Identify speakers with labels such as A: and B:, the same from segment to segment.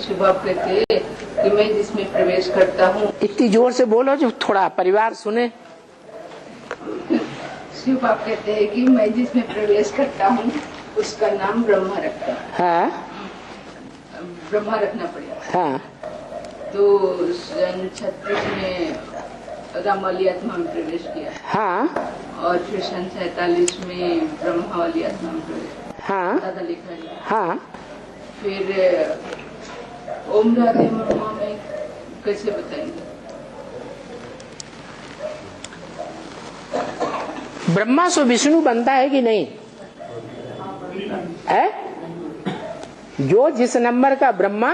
A: शुभ आप कहते कि मैं जिसमें प्रवेश करता हूँ।
B: इतनी जोर से बोलो जो थोड़ा परिवार सुने।
A: शिव आप कहते हैं कि मैं जिसमें प्रवेश करता हूँ उसका नाम ब्रह्मा रखता है।
B: हाँ
A: ब्रह्मा रखना पड़ेगा।
B: हाँ।
A: तो सन 36 में राम वाली आत्मा में प्रवेश किया।
B: हाँ। और
A: फिर सन 47 में ब्रह्मा वाली आत्मा में प्रवेश।
B: हाँ।
A: दादा लिखा है।
B: हाँ।
A: फिर ओम राधे ब्रह्मा में कैसे बताएंगे?
B: ब्रह्मा से विष्णु बनता है कि नहीं है? जो जिस नंबर का ब्रह्मा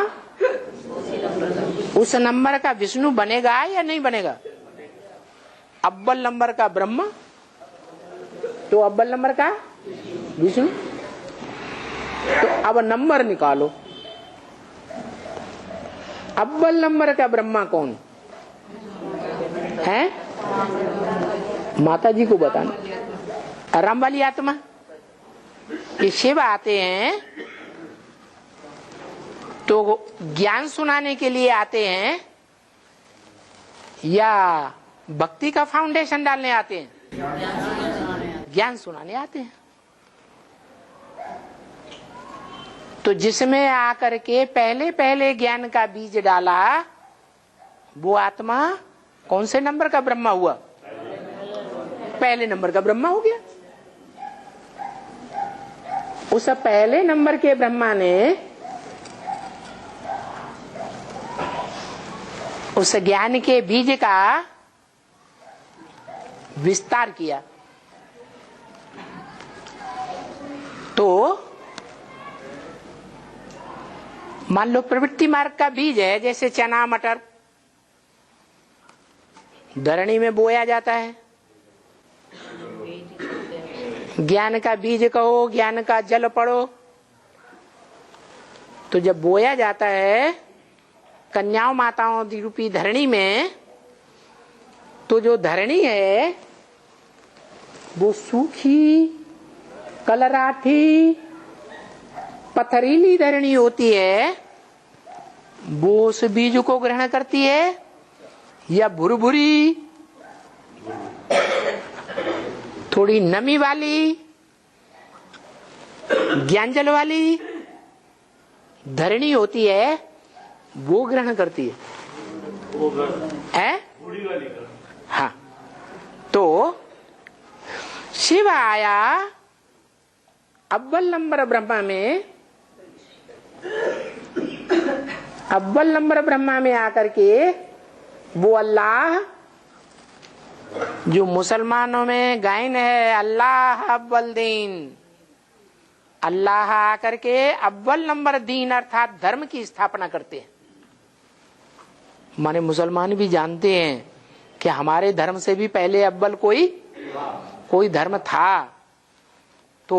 B: उस नंबर का विष्णु बनेगा या नहीं बनेगा? अव्वल नंबर का ब्रह्मा तो अव्वल नंबर का विष्णु। तो अब नंबर निकालो, अव्वल नंबर का ब्रह्मा कौन है? माता जी को बताना। राम वाली आत्मा कि शिव आते हैं तो ज्ञान सुनाने के लिए आते हैं या भक्ति का फाउंडेशन डालने आते हैं? ज्ञान सुनाने आते हैं। तो जिसमें आकर के पहले पहले ज्ञान का बीज डाला वो आत्मा कौन से नंबर का ब्रह्मा हुआ? पहले नंबर का ब्रह्मा हो गया। उस पहले नंबर के ब्रह्मा ने उस ज्ञान के बीज का विस्तार किया। तो मान लो प्रवृत्ति मार्ग का बीज है, जैसे चना मटर धरणी में बोया जाता है। ज्ञान का बीज कहो, ज्ञान का जल पड़ो। तो जब बोया जाता है कन्याओं माताओं रूपी धरणी में, तो जो धरणी है वो सूखी कलराठी पथरीली धरणी होती है। वो उस बीज को ग्रहण करती है या भुरभुरी थोड़ी नमी वाली ज्ञान जल वाली धरणी होती है वो ग्रहण करती है? हाँ। तो शिव आया अव्वल नंबर ब्रह्मा में, अव्वल नंबर ब्रह्मा में आकर के वो अल्लाह जो मुसलमानों में गायन है, अल्लाह अव्वल दीन, अल्लाह आकर के अव्वल नंबर दीन अर्थात धर्म की स्थापना करते हैं। माने मुसलमान भी जानते हैं कि हमारे धर्म से भी पहले अव्वल कोई धर्म था। तो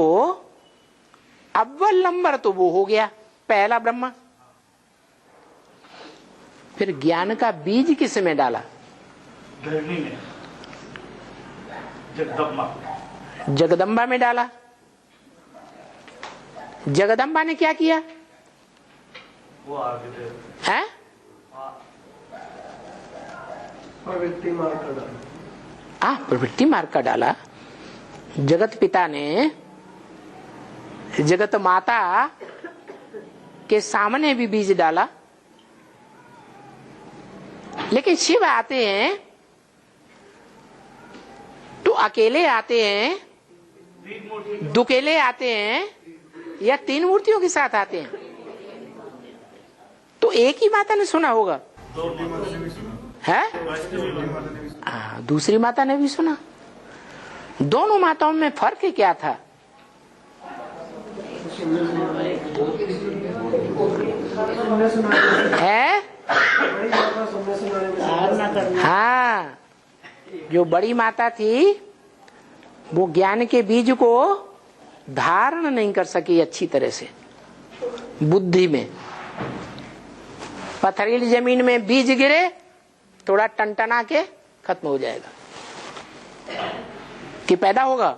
B: अव्वल नंबर तो वो हो गया पहला ब्रह्मा। फिर ज्ञान का बीज किस में डाला?
C: धरणी में, जगदम्बा
B: जगदम्बा में डाला। जगदम्बा ने क्या किया?
C: वो आगे
B: है
C: प्रवृत्ति मार्ग का डाला।
B: प्रवृत्ति मार्ग का डाला। जगत पिता ने जगत माता के सामने भी बीज डाला। लेकिन शिव आते हैं तो अकेले आते हैं, दुकेले आते हैं या तीन मूर्तियों के साथ आते हैं? तो एक ही माता ने सुना होगा है? दूसरी माता ने भी सुना। दोनों माताओं में फर्क क्या था? है? हाँ, जो बड़ी माता थी वो ज्ञान के बीज को धारण नहीं कर सकी अच्छी तरह से। बुद्धि में पथरीली जमीन में बीज गिरे, थोड़ा टनटना के खत्म हो जाएगा। कि पैदा होगा?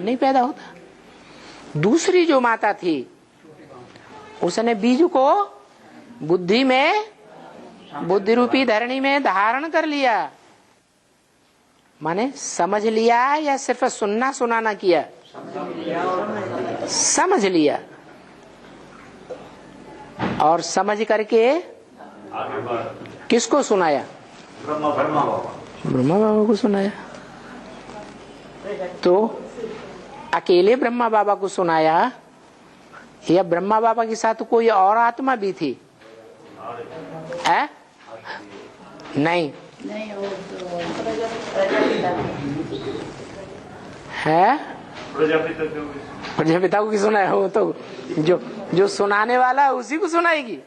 B: नहीं पैदा होता। दूसरी जो माता थी उसने बीज को बुद्धि में, बुद्धि रूपी धरणी में धारण कर लिया। माने समझ लिया या सिर्फ सुनना सुनाना किया? समझ लिया। और समझ करके किसको सुनाया? ब्रह्मा बाबा को सुनाया। तो अकेले ब्रह्मा बाबा को सुनाया या ब्रह्मा बाबा के साथ कोई और आत्मा भी थी? है? नहीं है। प्रजापिता को सुनाया हो तो जो सुनाने वाला है उसी को सुनाएगी।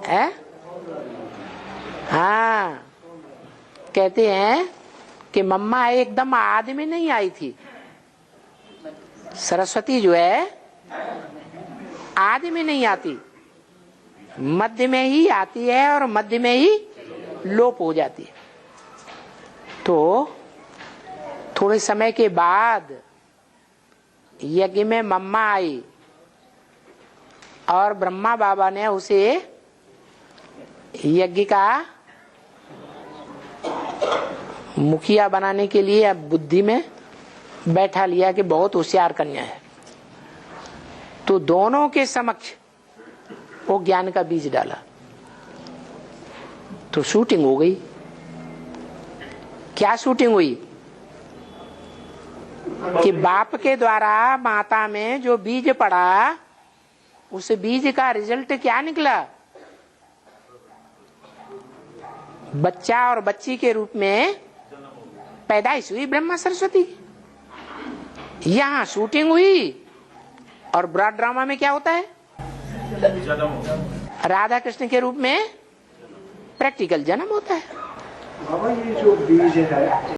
B: है? हाँ, कहते हैं कि मम्मा एकदम आदि में नहीं आई थी। सरस्वती जो है आदि में नहीं आती, मध्य में ही आती है और मध्य में ही लोप हो जाती है। तो थोड़े समय के बाद यज्ञ में मम्मा आई और ब्रह्मा बाबा ने उसे यज्ञ का मुखिया बनाने के लिए बुद्धि में बैठा लिया कि बहुत होशियार कन्या है। तो दोनों के समक्ष वो ज्ञान का बीज डाला तो शूटिंग हो गई। क्या शूटिंग हुई? कि बाप के द्वारा माता में जो बीज पड़ा उस बीज का रिजल्ट क्या निकला? बच्चा और बच्ची के रूप में पैदाइश हुई ब्रह्मा सरस्वती। यहाँ शूटिंग हुई और ब्रॉड ड्रामा में क्या होता है? राधा कृष्ण के रूप में प्रैक्टिकल जन्म होता है।
C: बाबा ये जो बीज है